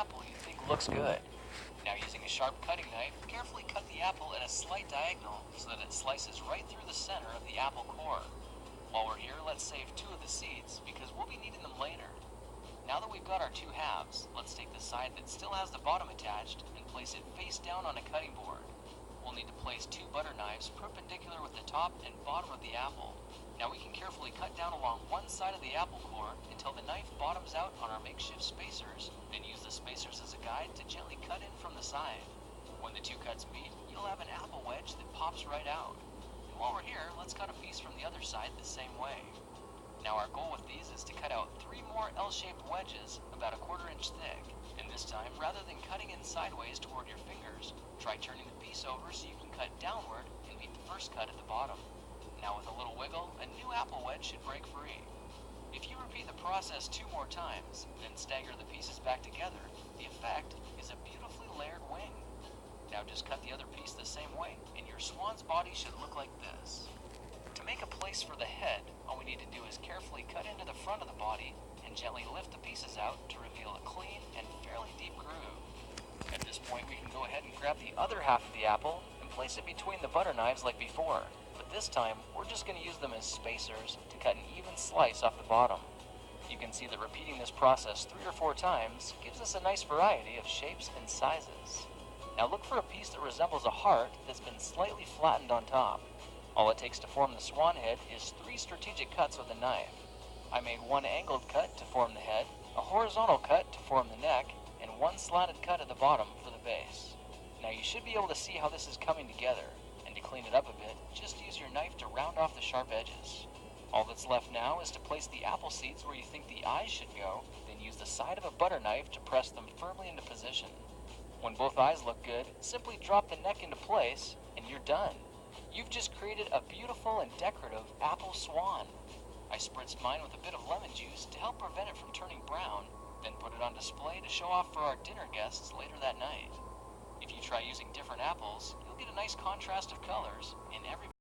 apple you think looks good. Now using a sharp cutting knife, carefully cut the apple at a slight diagonal so that it slices right through the center of the apple core. While we're here, let's save 2 of the seeds because we'll be needing them later. Now that we've got our 2 halves, let's take the side that still has the bottom attached and place it face down on a cutting board. We'll need to place 2 butter knives perpendicular with the top and bottom of the apple. Now we can carefully cut down along one side of the apple core until the knife bottoms out on our makeshift spacers, then use the spacers as a guide to gently cut in from the side. When the 2 cuts meet, you'll have an apple wedge that pops right out. And while we're here, let's cut a piece from the other side the same way. Now our goal with these is to cut out 3 more L-shaped wedges about a 1/4 inch thick. And this time, rather than cutting in sideways toward your fingers, try turning the piece over so you can cut downward and meet the first cut at the bottom. Now with a little wiggle, a new apple wedge should break free. If you repeat the process 2 more times, then stagger the pieces back together, the effect is a beautifully layered wing. Now just cut the other piece the same way, and your swan's body should look like this. To make a place for the head, all we need to do is carefully cut into the front of the body and gently lift the pieces out to reveal a clean and fairly deep groove. At this point, we can go ahead and grab the other half of the apple and place it between the butter knives like before. But this time, we're just going to use them as spacers to cut an even slice off the bottom. You can see that repeating this process 3 or 4 times gives us a nice variety of shapes and sizes. Now look for a piece that resembles a heart that's been slightly flattened on top. All it takes to form the swan head is 3 strategic cuts with a knife. I made 1 angled cut to form the head, a horizontal cut to form the neck, and 1 slanted cut at the bottom for the base. Now you should be able to see how this is coming together, and to clean it up a bit, just use your knife to round off the sharp edges. All that's left now is to place the apple seeds where you think the eyes should go, then use the side of a butter knife to press them firmly into position. When both eyes look good, simply drop the neck into place, and you're done. You've just created a beautiful and decorative apple swan. I spritzed mine with a bit of lemon juice to help prevent it from turning brown, then put it on display to show off for our dinner guests later that night. If you try using different apples, you'll get a nice contrast of colors, and everybody